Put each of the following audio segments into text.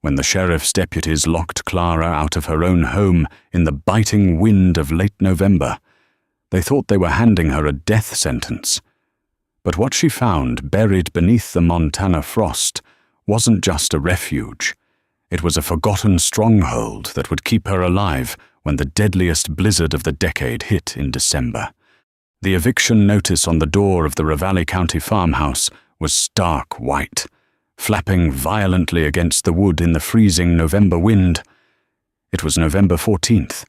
when the sheriff's deputies locked Clara out of her own home in the biting wind of late November. They thought they were handing her a death sentence. But what she found buried beneath the Montana frost wasn't just a refuge. It was a forgotten stronghold that would keep her alive when the deadliest blizzard of the decade hit in December. The eviction notice on the door of the Ravalli County farmhouse was stark white, flapping violently against the wood in the freezing November wind. It was November 14th,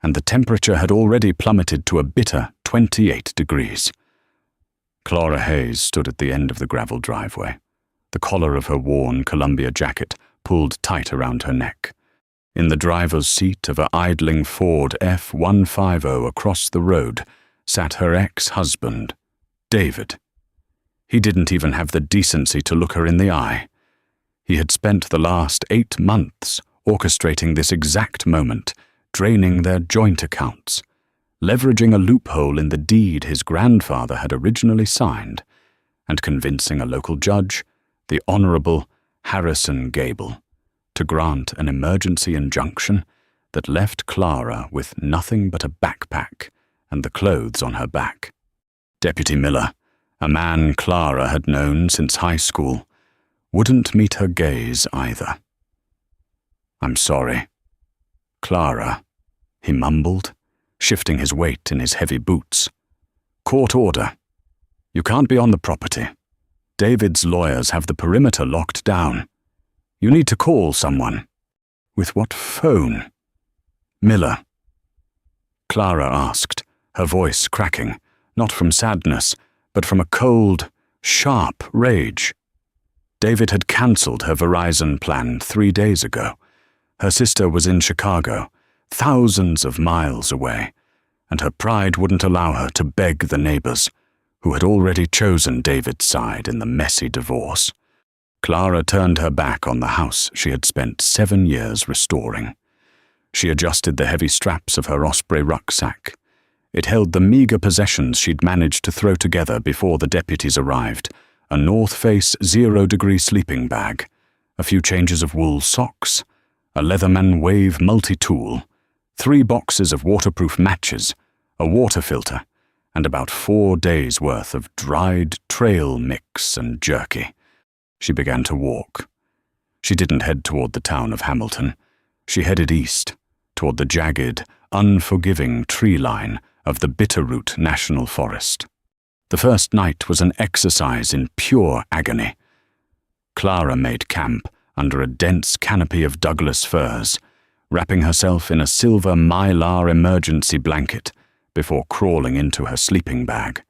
and the temperature had already plummeted to a bitter 28 degrees. Clara Hayes stood at the end of the gravel driveway, the collar of her worn Columbia jacket pulled tight around her neck. In the driver's seat of an idling Ford F-150 across the road sat her ex-husband, David. He didn't even have the decency to look her in the eye. He had spent the last 8 months orchestrating this exact moment, draining their joint accounts, leveraging a loophole in the deed his grandfather had originally signed, and convincing a local judge, the Honorable Harrison Gable, to grant an emergency injunction that left Clara with nothing but a backpack and the clothes on her back. Deputy Miller, a man Clara had known since high school, wouldn't meet her gaze either. "I'm sorry. Clara," he mumbled, shifting his weight in his heavy boots. "Court order. You can't be on the property. David's lawyers have the perimeter locked down. You need to call someone." "With what phone?" "Miller." Clara asked, her voice cracking, not from sadness, but from a cold, sharp rage. David had cancelled her Verizon plan 3 days ago. Her sister was in Chicago, thousands of miles away, and her pride wouldn't allow her to beg the neighbors, who had already chosen David's side in the messy divorce. Clara turned her back on the house she had spent 7 years restoring. She adjusted the heavy straps of her Osprey rucksack. It held the meager possessions she'd managed to throw together before the deputies arrived: a North Face 0-degree sleeping bag, a few changes of wool socks, a Leatherman Wave multi-tool, 3 boxes of waterproof matches, a water filter, and about 4 days' worth of dried trail mix and jerky. She began to walk. She didn't head toward the town of Hamilton. She headed east, toward the jagged, unforgiving tree line of the Bitterroot National Forest. The first night was an exercise in pure agony. Clara made camp under a dense canopy of Douglas firs, wrapping herself in a silver mylar emergency blanket before crawling into her sleeping bag.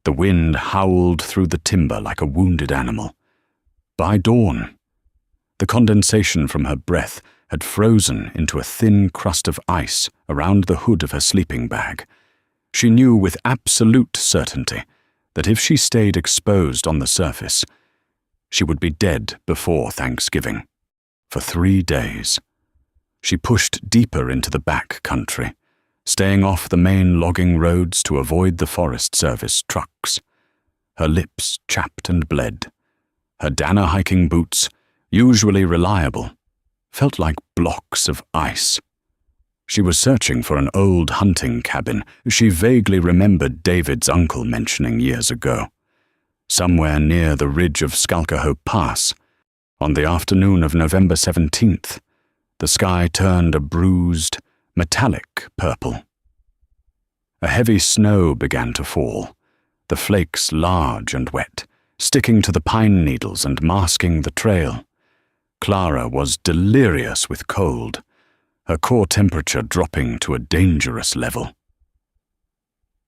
The wind howled through the timber like a wounded animal. By dawn, the condensation from her breath had frozen into a thin crust of ice around the hood of her sleeping bag. She knew with absolute certainty that if she stayed exposed on the surface, she would be dead before Thanksgiving. For 3 days. She pushed deeper into the back country, staying off the main logging roads to avoid the Forest Service trucks. Her lips chapped and bled. Her Danner hiking boots, usually reliable, felt like blocks of ice. She was searching for an old hunting cabin she vaguely remembered David's uncle mentioning years ago. Somewhere near the ridge of Skalkahoe Pass, on the afternoon of November 17th, the sky turned a bruised, metallic purple. A heavy snow began to fall, the flakes large and wet, sticking to the pine needles and masking the trail. Clara was delirious with cold, her core temperature dropping to a dangerous level.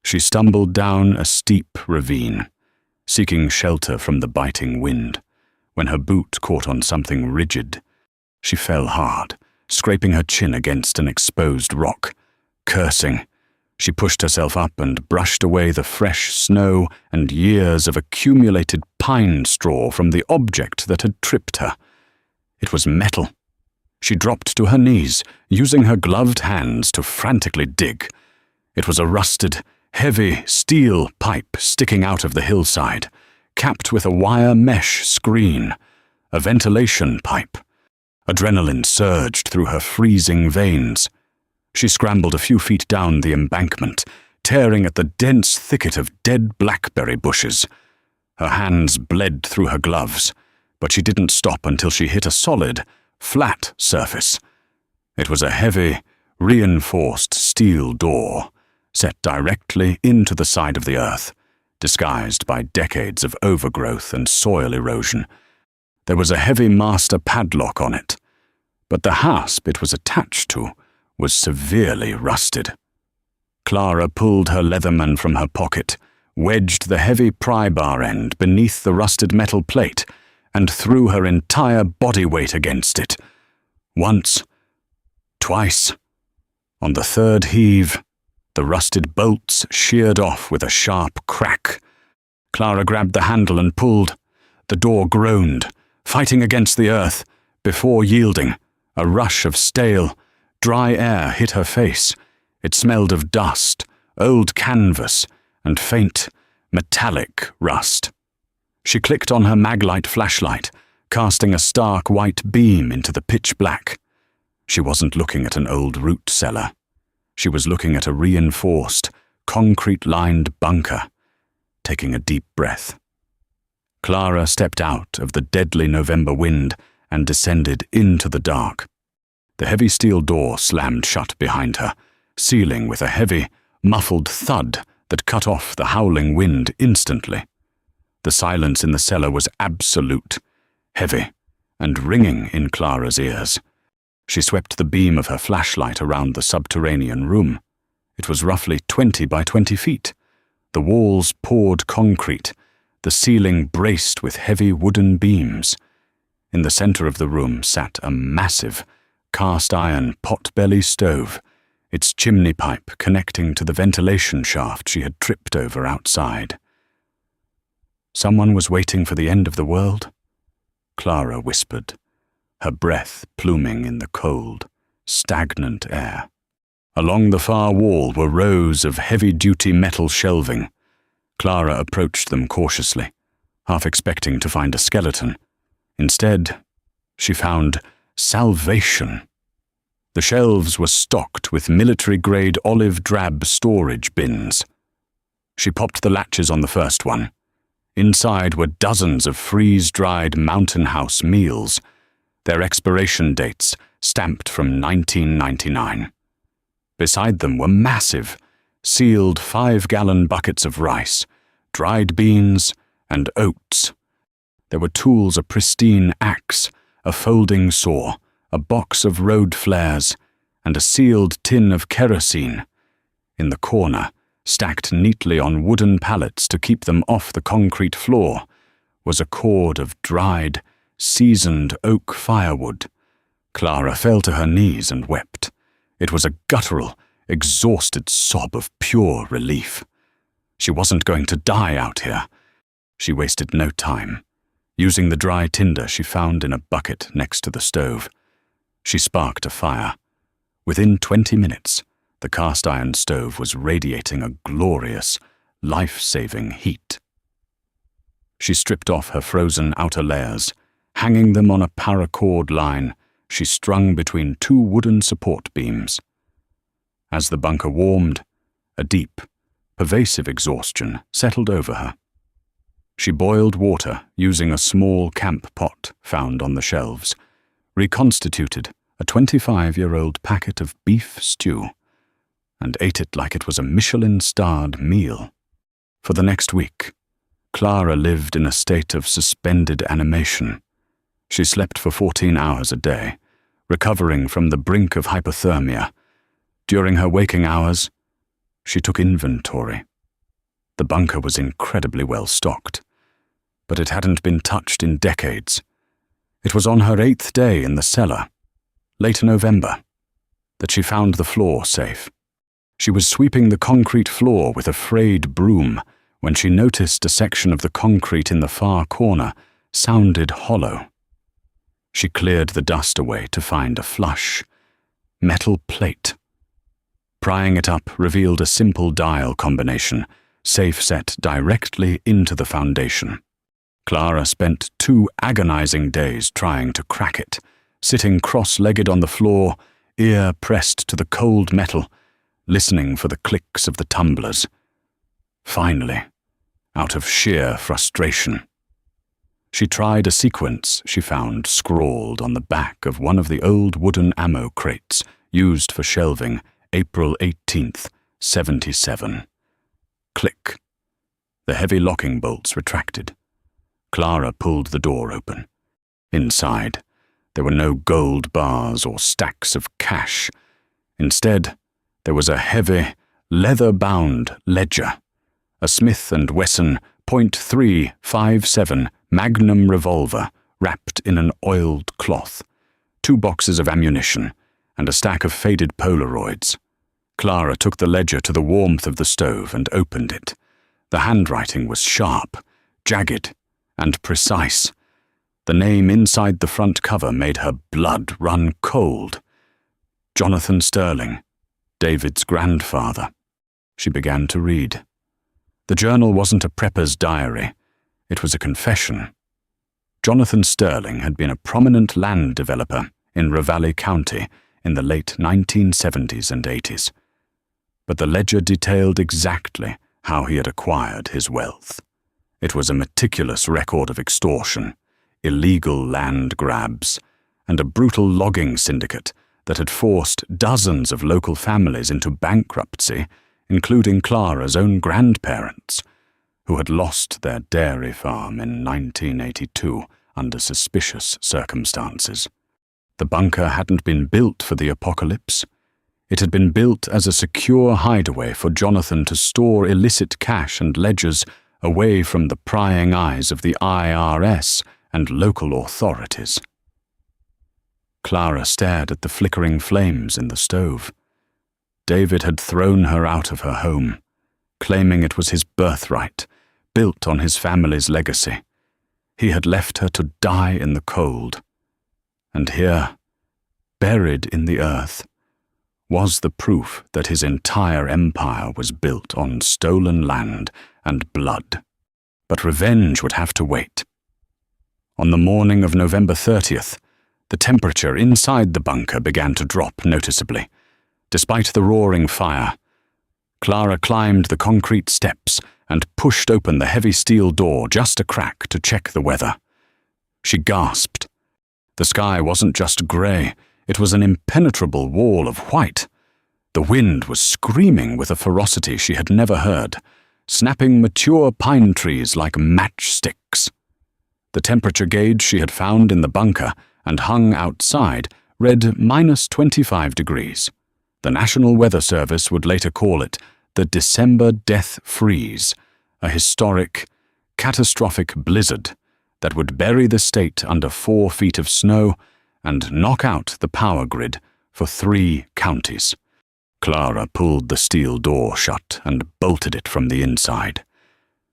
She stumbled down a steep ravine, seeking shelter from the biting wind, when her boot caught on something rigid. She fell hard, scraping her chin against an exposed rock. Cursing, she pushed herself up and brushed away the fresh snow and years of accumulated pine straw from the object that had tripped her. It was metal. She dropped to her knees, using her gloved hands to frantically dig. It was a rusted, heavy steel pipe sticking out of the hillside, capped with a wire mesh screen, a ventilation pipe. Adrenaline surged through her freezing veins. She scrambled a few feet down the embankment, tearing at the dense thicket of dead blackberry bushes. Her hands bled through her gloves, but she didn't stop until she hit a solid, flat surface. It was a heavy, reinforced steel door, set directly into the side of the earth, disguised by decades of overgrowth and soil erosion. There was a heavy master padlock on it, but the hasp it was attached to was severely rusted. Clara pulled her Leatherman from her pocket, wedged the heavy pry-bar end beneath the rusted metal plate, and threw her entire body weight against it. Once, twice. On the third heave, the rusted bolts sheared off with a sharp crack. Clara grabbed the handle and pulled. The door groaned, fighting against the earth, before yielding. A rush of stale, dry air hit her face. It smelled of dust, old canvas, and faint, metallic rust. She clicked on her Maglite flashlight, casting a stark white beam into the pitch black. She wasn't looking at an old root cellar. She was looking at a reinforced, concrete-lined bunker. Taking a deep breath, Clara stepped out of the deadly November wind and descended into the dark. The heavy steel door slammed shut behind her, sealing with a heavy, muffled thud that cut off the howling wind instantly. The silence in the cellar was absolute, heavy, and ringing in Clara's ears. She swept the beam of her flashlight around the subterranean room. It was roughly 20 by 20 feet. The walls poured concrete, the ceiling braced with heavy wooden beams. In the center of the room sat a massive, cast-iron pot-belly stove, its chimney pipe connecting to the ventilation shaft she had tripped over outside. Someone was waiting for the end of the world? Clara whispered, her breath pluming in the cold, stagnant air. Along the far wall were rows of heavy-duty metal shelving. Clara approached them cautiously, half expecting to find a skeleton. Instead, she found salvation. The shelves were stocked with military-grade olive-drab storage bins. She popped the latches on the first one. Inside were dozens of freeze-dried Mountain House meals, their expiration dates stamped from 1999. Beside them were massive, sealed 5-gallon buckets of rice, dried beans, and oats. There were tools: a pristine axe, a folding saw, a box of road flares, and a sealed tin of kerosene. In the corner, stacked neatly on wooden pallets to keep them off the concrete floor, was a cord of dried, seasoned oak firewood. Clara fell to her knees and wept. It was a guttural, exhausted sob of pure relief. She wasn't going to die out here. She wasted no time, using the dry tinder she found in a bucket next to the stove. She sparked a fire. Within 20 minutes, the cast-iron stove was radiating a glorious, life-saving heat. She stripped off her frozen outer layers. Hanging them on a paracord line, she strung between 2 wooden support beams. As the bunker warmed, a deep, pervasive exhaustion settled over her. She boiled water using a small camp pot found on the shelves, reconstituted a 25-year-old packet of beef stew, and ate it like it was a Michelin-starred meal. For the next week, Clara lived in a state of suspended animation. She slept for 14 hours a day, recovering from the brink of hypothermia. During her waking hours, she took inventory. The bunker was incredibly well stocked, but it hadn't been touched in decades. It was on her 8th day in the cellar, late November, that she found the floor safe. She was sweeping the concrete floor with a frayed broom when she noticed a section of the concrete in the far corner sounded hollow. She cleared the dust away to find a flush, metal plate. Prying it up revealed a simple dial combination, safe set directly into the foundation. Clara spent 2 agonizing days trying to crack it, sitting cross-legged on the floor, ear pressed to the cold metal, listening for the clicks of the tumblers. Finally, out of sheer frustration, she tried a sequence she found scrawled on the back of one of the old wooden ammo crates used for shelving April 18th, 77. Click. The heavy locking bolts retracted. Clara pulled the door open. Inside, there were no gold bars or stacks of cash. Instead, there was a heavy, leather-bound ledger, a Smith & Wesson .357 Magnum revolver wrapped in an oiled cloth, 2 boxes of ammunition, and a stack of faded Polaroids. Clara took the ledger to the warmth of the stove and opened it. The handwriting was sharp, jagged, and precise. The name inside the front cover made her blood run cold. Jonathan Sterling, David's grandfather. She began to read. The journal wasn't a prepper's diary. It was a confession. Jonathan Sterling had been a prominent land developer in Ravalli County in the late 1970s and 80s. But the ledger detailed exactly how he had acquired his wealth. It was a meticulous record of extortion, illegal land grabs, and a brutal logging syndicate that had forced dozens of local families into bankruptcy, including Clara's own grandparents, who had lost their dairy farm in 1982 under suspicious circumstances. The bunker hadn't been built for the apocalypse. It had been built as a secure hideaway for Jonathan to store illicit cash and ledgers away from the prying eyes of the IRS and local authorities. Clara stared at the flickering flames in the stove. David had thrown her out of her home, claiming it was his birthright, built on his family's legacy. He had left her to die in the cold. And here, buried in the earth, was the proof that his entire empire was built on stolen land and blood. But revenge would have to wait. On the morning of November 30th, the temperature inside the bunker began to drop noticeably. Despite the roaring fire, Clara climbed the concrete steps and pushed open the heavy steel door just a crack to check the weather. She gasped. The sky wasn't just grey, it was an impenetrable wall of white. The wind was screaming with a ferocity she had never heard, snapping mature pine trees like matchsticks. The temperature gauge she had found in the bunker and hung outside read -25 degrees. The National Weather Service would later call it the December Death Freeze, a historic, catastrophic blizzard that would bury the state under 4 feet of snow and knock out the power grid for 3 counties. Clara pulled the steel door shut and bolted it from the inside.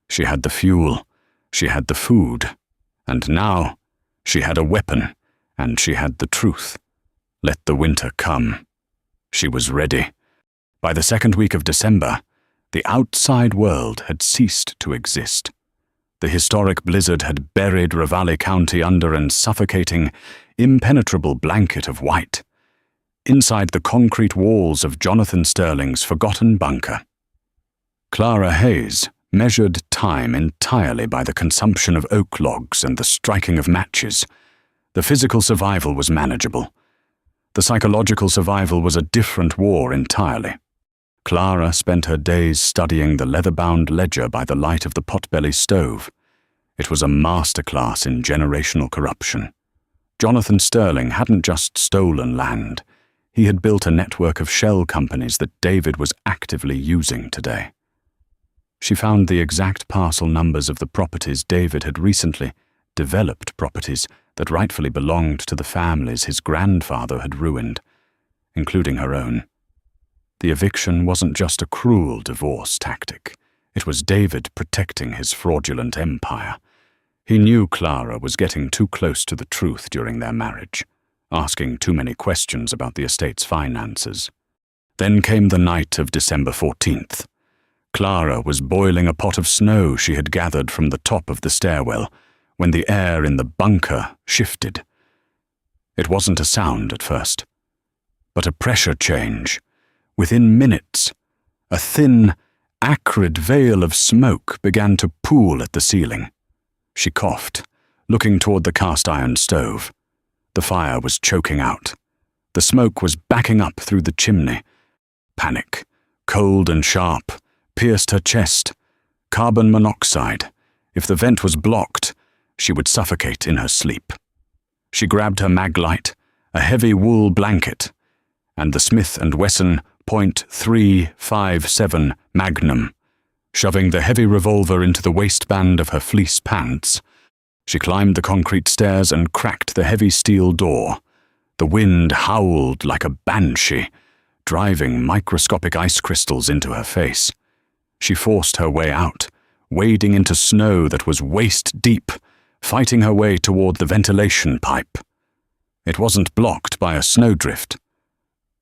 She had the fuel, she had the food, and now she had a weapon, and she had the truth. Let the winter come. She was ready. By the second week of December, the outside world had ceased to exist. The historic blizzard had buried Ravalli County under an suffocating, impenetrable blanket of white, inside the concrete walls of Jonathan Sterling's forgotten bunker. Clara Hayes measured time entirely by the consumption of oak logs and the striking of matches. The physical survival was manageable. The psychological survival was a different war entirely. Clara spent her days studying the leather-bound ledger by the light of the potbelly stove. It was a masterclass in generational corruption. Jonathan Sterling hadn't just stolen land. He had built a network of shell companies that David was actively using today. She found the exact parcel numbers of the properties David had recently developed, properties that rightfully belonged to the families his grandfather had ruined, including her own. The eviction wasn't just a cruel divorce tactic. It was David protecting his fraudulent empire. He knew Clara was getting too close to the truth during their marriage, asking too many questions about the estate's finances. Then came the night of December 14th. Clara was boiling a pot of snow she had gathered from the top of the stairwell when the air in the bunker shifted. It wasn't a sound at first, but a pressure change. Within minutes, a thin, acrid veil of smoke began to pool at the ceiling. She coughed, looking toward the cast-iron stove. The fire was choking out. The smoke was backing up through the chimney. Panic, cold and sharp, pierced her chest. Carbon monoxide. If the vent was blocked, she would suffocate in her sleep. She grabbed her mag light, a heavy wool blanket, and the Smith & Wesson .357 Magnum. Shoving the heavy revolver into the waistband of her fleece pants, she climbed the concrete stairs and cracked the heavy steel door. The wind howled like a banshee, driving microscopic ice crystals into her face. She forced her way out, wading into snow that was waist-deep, fighting her way toward the ventilation pipe. It wasn't blocked by a snowdrift.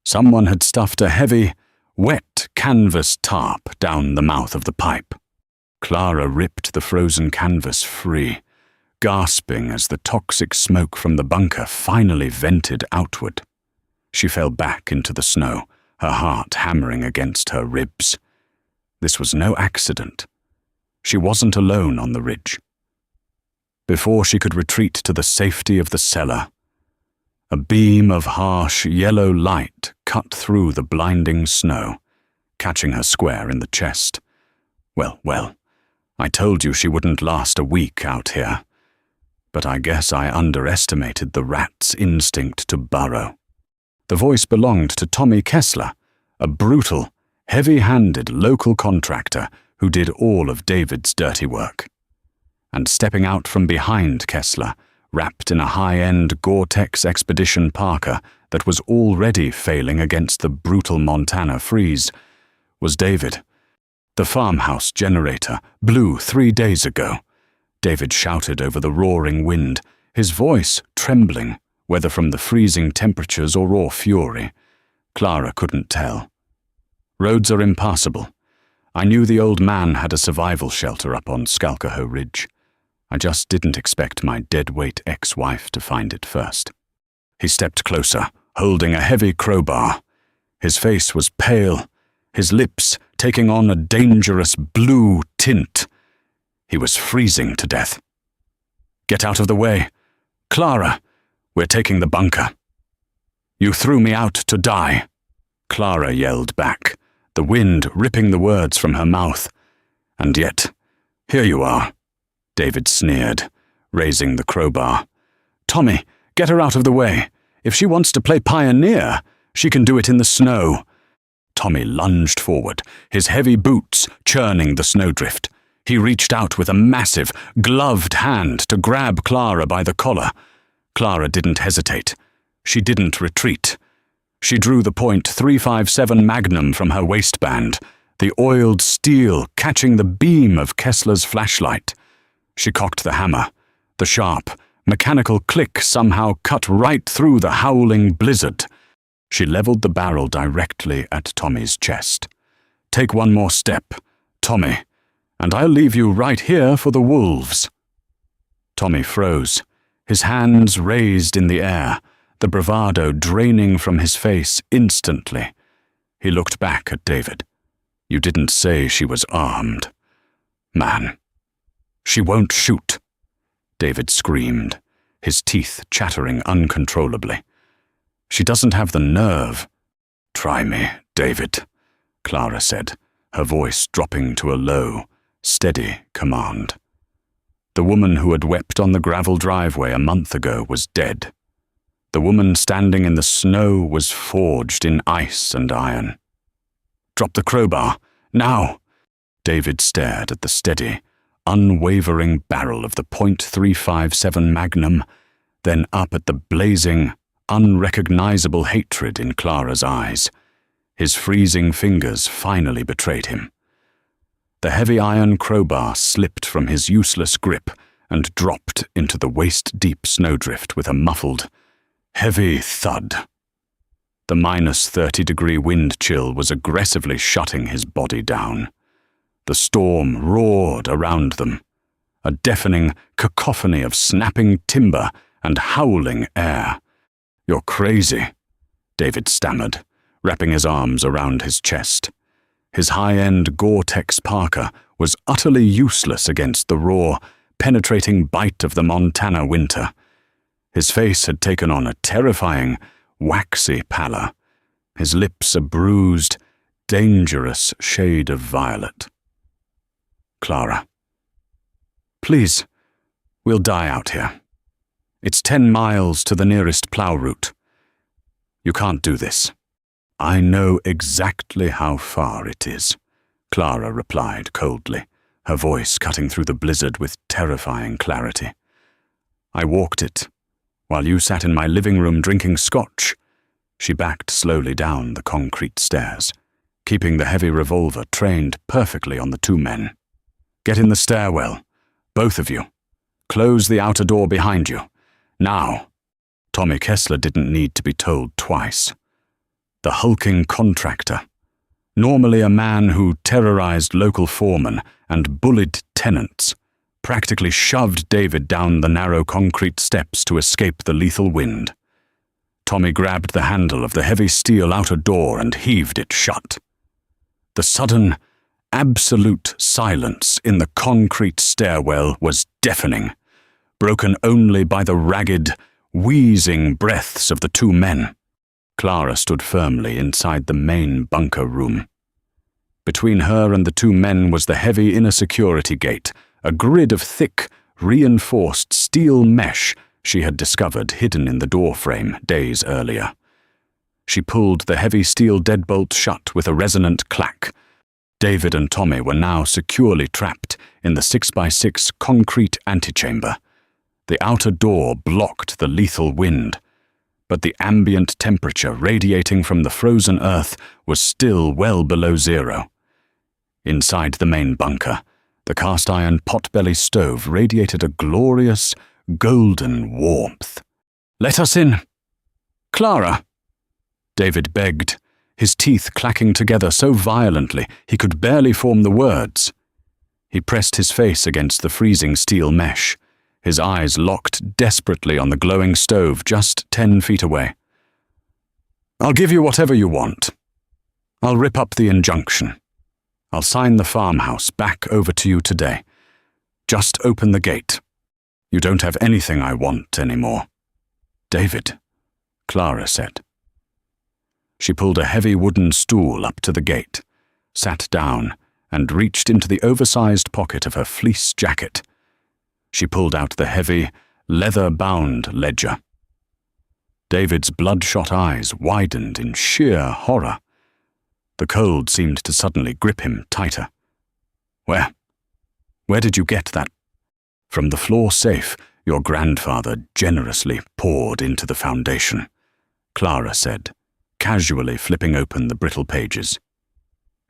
Someone had stuffed a heavy, wet canvas tarp down the mouth of the pipe. Clara ripped the frozen canvas free, gasping as the toxic smoke from the bunker finally vented outward. She fell back into the snow, her heart hammering against her ribs. This was no accident. She wasn't alone on the ridge. Before she could retreat to the safety of the cellar, a beam of harsh yellow light cut through the blinding snow, catching her square in the chest. Well, I told you she wouldn't last a week out here. But I guess I underestimated the rat's instinct to burrow. The voice belonged to Tommy Kessler, a brutal, heavy-handed local contractor who did all of David's dirty work. And stepping out from behind Kessler, wrapped in a high-end Gore-Tex Expedition parka that was already failing against the brutal Montana freeze, was David. The farmhouse generator blew 3 days ago. David shouted over the roaring wind, his voice trembling, whether from the freezing temperatures or raw fury. Clara couldn't tell. Roads are impassable. I knew the old man had a survival shelter up on Skalkaho Ridge. I just didn't expect my dead-weight ex-wife to find it first. He stepped closer, holding a heavy crowbar. His face was pale, his lips taking on a dangerous blue tint. He was freezing to death. "Get out of the way. Clara, we're taking the bunker." "You threw me out to die," Clara yelled back, the wind ripping the words from her mouth. "And yet, here you are," David sneered, raising the crowbar. "Tommy, get her out of the way. If she wants to play pioneer, she can do it in the snow." Tommy lunged forward, his heavy boots churning the snowdrift. He reached out with a massive, gloved hand to grab Clara by the collar. Clara didn't hesitate. She didn't retreat. She drew the .357 Magnum from her waistband, the oiled steel catching the beam of Kessler's flashlight. She cocked the hammer. The sharp, mechanical click somehow cut right through the howling blizzard. She leveled the barrel directly at Tommy's chest. "Take one more step, Tommy, and I'll leave you right here for the wolves." Tommy froze, his hands raised in the air, the bravado draining from his face instantly. He looked back at David. "You didn't say she was armed." "Man, she won't shoot," David screamed, his teeth chattering uncontrollably. "She doesn't have the nerve." "Try me, David," Clara said, her voice dropping to a low, steady command. The woman who had wept on the gravel driveway a month ago was dead. The woman standing in the snow was forged in ice and iron. "Drop the crowbar, now!" David stared at the steady, unwavering barrel of the .357 Magnum, then up at the blazing, unrecognizable hatred in Clara's eyes. His freezing fingers finally betrayed him. The heavy iron crowbar slipped from his useless grip and dropped into the waist-deep snowdrift with a muffled, heavy thud. The -30-degree wind chill was aggressively shutting his body down. The storm roared around them, a deafening cacophony of snapping timber and howling air. "You're crazy," David stammered, wrapping his arms around his chest. His high-end Gore-Tex parka was utterly useless against the raw, penetrating bite of the Montana winter. His face had taken on a terrifying, waxy pallor, his lips a bruised, dangerous shade of violet. "Clara, please, we'll die out here. It's 10 miles to the nearest plow route. You can't do this." "I know exactly how far it is," Clara replied coldly, her voice cutting through the blizzard with terrifying clarity. "I walked it, while you sat in my living room drinking scotch." She backed slowly down the concrete stairs, keeping the heavy revolver trained perfectly on the two men. "Get in the stairwell, both of you. Close the outer door behind you. Now." Tommy Kessler didn't need to be told twice. The hulking contractor, normally a man who terrorized local foremen and bullied tenants, practically shoved David down the narrow concrete steps to escape the lethal wind. Tommy grabbed the handle of the heavy steel outer door and heaved it shut. The sudden, absolute silence in the concrete stairwell was deafening, broken only by the ragged, wheezing breaths of the two men. Clara stood firmly inside the main bunker room. Between her and the two men was the heavy inner security gate, a grid of thick, reinforced steel mesh she had discovered hidden in the doorframe days earlier. She pulled the heavy steel deadbolt shut with a resonant clack. David and Tommy were now securely trapped in the 6x6 concrete antechamber. The outer door blocked the lethal wind, but the ambient temperature radiating from the frozen earth was still well below zero. Inside the main bunker, the cast-iron pot-belly stove radiated a glorious, golden warmth. "Let us in." "Clara," David begged, his teeth clacking together so violently he could barely form the words. He pressed his face against the freezing steel mesh, his eyes locked desperately on the glowing stove just 10 feet away. "I'll give you whatever you want. I'll rip up the injunction. I'll sign the farmhouse back over to you today. Just open the gate. You don't have anything I want anymore." "David," Clara said. She pulled a heavy wooden stool up to the gate, sat down, and reached into the oversized pocket of her fleece jacket. She pulled out the heavy, leather-bound ledger. David's bloodshot eyes widened in sheer horror. The cold seemed to suddenly grip him tighter. Where did you get that?" "From the floor safe your grandfather generously poured into the foundation," Clara said, casually flipping open the brittle pages.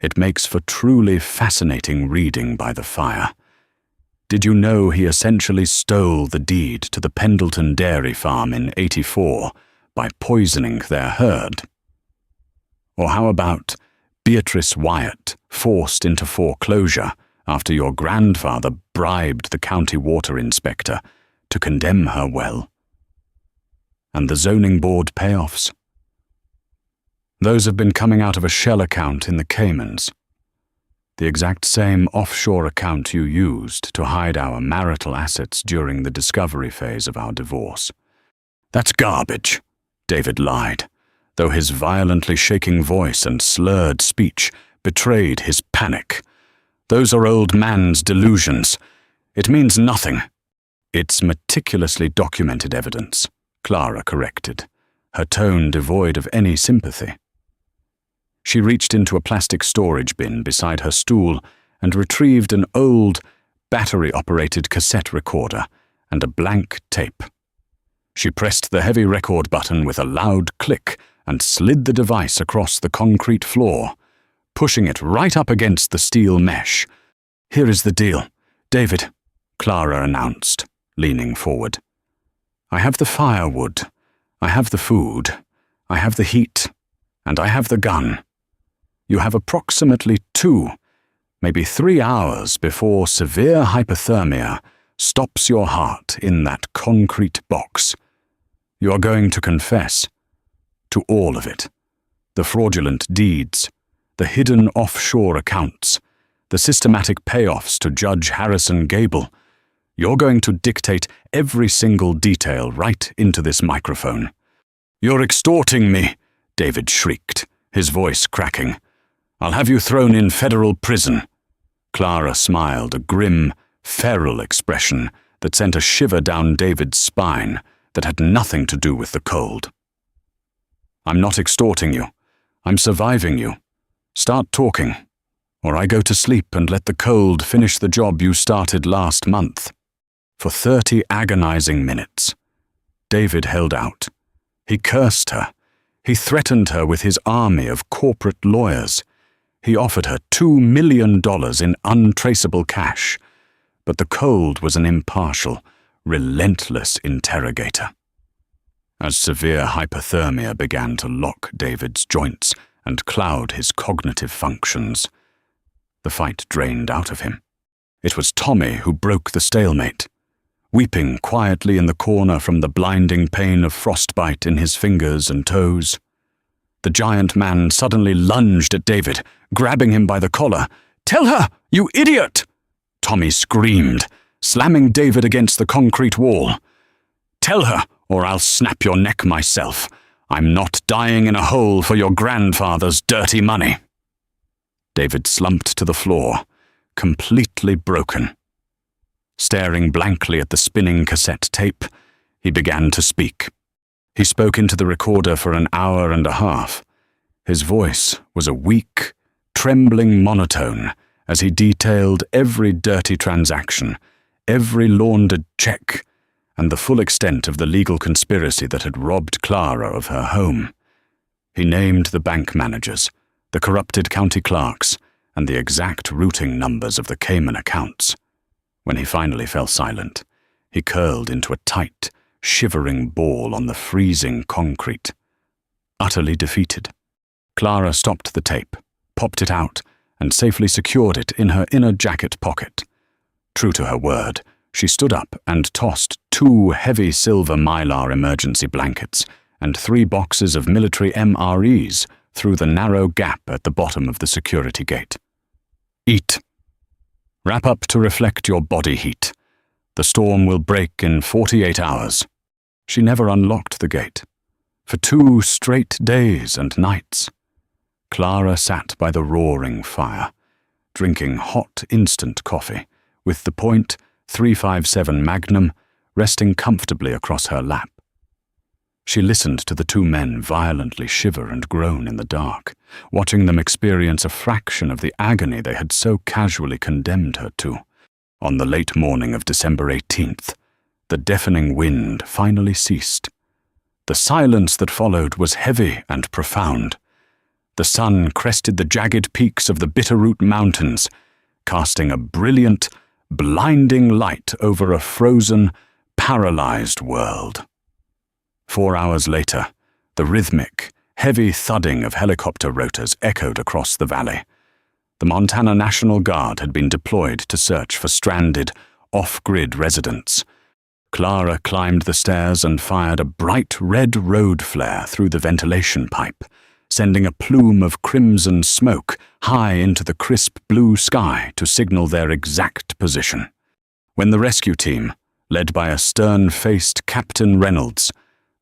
"It makes for truly fascinating reading by the fire. Did you know he essentially stole the deed to the Pendleton dairy farm in '84 by poisoning their herd? Or how about Beatrice Wyatt forced into foreclosure after your grandfather bribed the county water inspector to condemn her well? And the zoning board payoffs? Those have been coming out of a shell account in the Caymans. The exact same offshore account you used to hide our marital assets during the discovery phase of our divorce." "That's garbage," David lied, though his violently shaking voice and slurred speech betrayed his panic. "Those are old man's delusions. It means nothing." "It's meticulously documented evidence," Clara corrected, her tone devoid of any sympathy. She reached into a plastic storage bin beside her stool and retrieved an old, battery-operated cassette recorder and a blank tape. She pressed the heavy record button with a loud click and slid the device across the concrete floor, pushing it right up against the steel mesh. "Here is the deal, David," Clara announced, leaning forward. "I have the firewood, I have the food, I have the heat, and I have the gun. You have approximately 2, maybe 3 hours before severe hypothermia stops your heart in that concrete box. You are going to confess to all of it. The fraudulent deeds, the hidden offshore accounts, the systematic payoffs to Judge Harrison Gable. You're going to dictate every single detail right into this microphone. You're extorting me, David shrieked, his voice cracking. I'll have you thrown in federal prison. Clara smiled, a grim, feral expression that sent a shiver down David's spine that had nothing to do with the cold. I'm not extorting you. I'm surviving you. Start talking, or I go to sleep and let the cold finish the job you started last month. For 30 agonizing minutes, David held out. He cursed her. He threatened her with his army of corporate lawyers. He offered her $2 million in untraceable cash, but the cold was an impartial, relentless interrogator. As severe hypothermia began to lock David's joints and cloud his cognitive functions, the fight drained out of him. It was Tommy who broke the stalemate. Weeping quietly in the corner from the blinding pain of frostbite in his fingers and toes, the giant man suddenly lunged at David, grabbing him by the collar. "Tell her, you idiot!" Tommy screamed, slamming David against the concrete wall. "Tell her, or I'll snap your neck myself. I'm not dying in a hole for your grandfather's dirty money." David slumped to the floor, completely broken. Staring blankly at the spinning cassette tape, he began to speak. He spoke into the recorder for an hour and a half. His voice was a weak, trembling monotone as he detailed every dirty transaction, every laundered check, and the full extent of the legal conspiracy that had robbed Clara of her home. He named the bank managers, the corrupted county clerks, and the exact routing numbers of the Cayman accounts. When he finally fell silent, he curled into a tight, shivering ball on the freezing concrete. Utterly defeated, Clara stopped the tape, popped it out, and safely secured it in her inner jacket pocket. True to her word, she stood up and tossed 2 heavy silver mylar emergency blankets and 3 boxes of military MREs through the narrow gap at the bottom of the security gate. Eat. Wrap up to reflect your body heat. The storm will break in 48 hours. She never unlocked the gate. For 2 straight days and nights, Clara sat by the roaring fire, drinking hot instant coffee, with the Point .357 Magnum resting comfortably across her lap. She listened to the 2 men violently shiver and groan in the dark, watching them experience a fraction of the agony they had so casually condemned her to. On the late morning of December 18th, the deafening wind finally ceased. The silence that followed was heavy and profound. The sun crested the jagged peaks of the Bitterroot Mountains, casting a brilliant, blinding light over a frozen, paralyzed world. 4 hours later, the rhythmic, heavy thudding of helicopter rotors echoed across the valley. The Montana National Guard had been deployed to search for stranded, off-grid residents. Clara climbed the stairs and fired a bright red road flare through the ventilation pipe, sending a plume of crimson smoke high into the crisp blue sky to signal their exact position. When the rescue team, led by a stern-faced Captain Reynolds,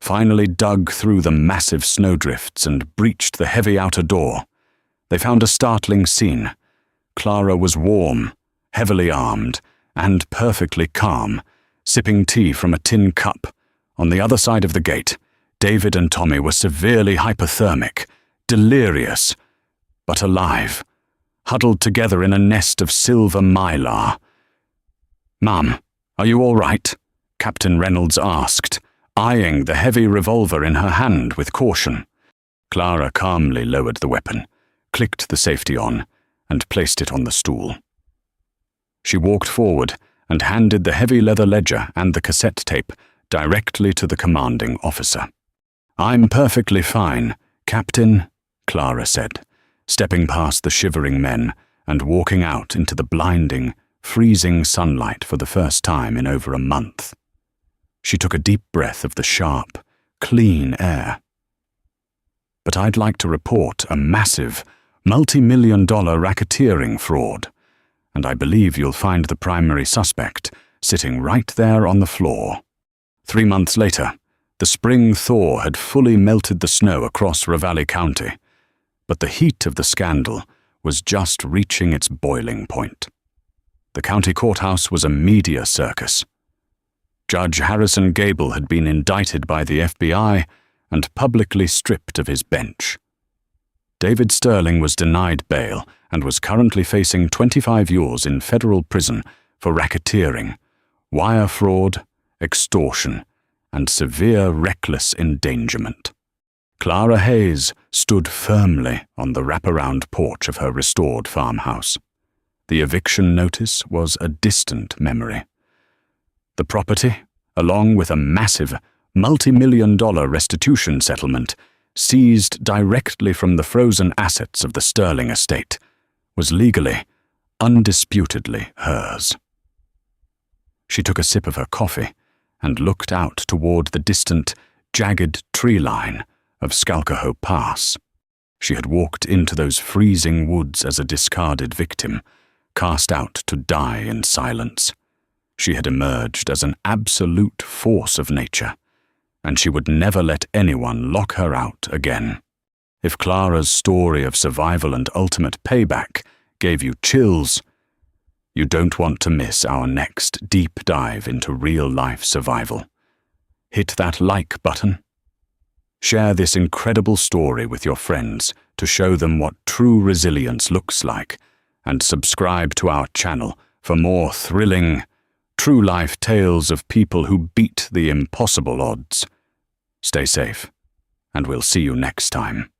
finally dug through the massive snowdrifts and breached the heavy outer door, they found a startling scene. Clara was warm, heavily armed, and perfectly calm, sipping tea from a tin cup. On the other side of the gate, David and Tommy were severely hypothermic, delirious, but alive, huddled together in a nest of silver mylar. "Mum, are you all right?" Captain Reynolds asked, eyeing the heavy revolver in her hand with caution. Clara calmly lowered the weapon, clicked the safety on, and placed it on the stool. She walked forward and handed the heavy leather ledger and the cassette tape directly to the commanding officer. "I'm perfectly fine, Captain," Clara said, stepping past the shivering men and walking out into the blinding, freezing sunlight for the first time in over a month. She took a deep breath of the sharp, clean air. But I'd like to report a massive, multi-million-dollar racketeering fraud, and I believe you'll find the primary suspect sitting right there on the floor. 3 months later, the spring thaw had fully melted the snow across Ravalli County, but the heat of the scandal was just reaching its boiling point. The county courthouse was a media circus. Judge Harrison Gable had been indicted by the FBI and publicly stripped of his bench. David Sterling was denied bail and was currently facing 25 years in federal prison for racketeering, wire fraud, extortion, and severe reckless endangerment. Clara Hayes stood firmly on the wraparound porch of her restored farmhouse. The eviction notice was a distant memory. The property, along with a massive, multi-million-dollar restitution settlement seized directly from the frozen assets of the Sterling estate, was legally, undisputedly hers. She took a sip of her coffee and looked out toward the distant, jagged tree line of Skalkaho Pass. She had walked into those freezing woods as a discarded victim, cast out to die in silence. She had emerged as an absolute force of nature, and she would never let anyone lock her out again. If Clara's story of survival and ultimate payback gave you chills, you don't want to miss our next deep dive into real-life survival. Hit that like button. Share this incredible story with your friends to show them what true resilience looks like, and subscribe to our channel for more thrilling, true-life tales of people who beat the impossible odds. Stay safe, and we'll see you next time.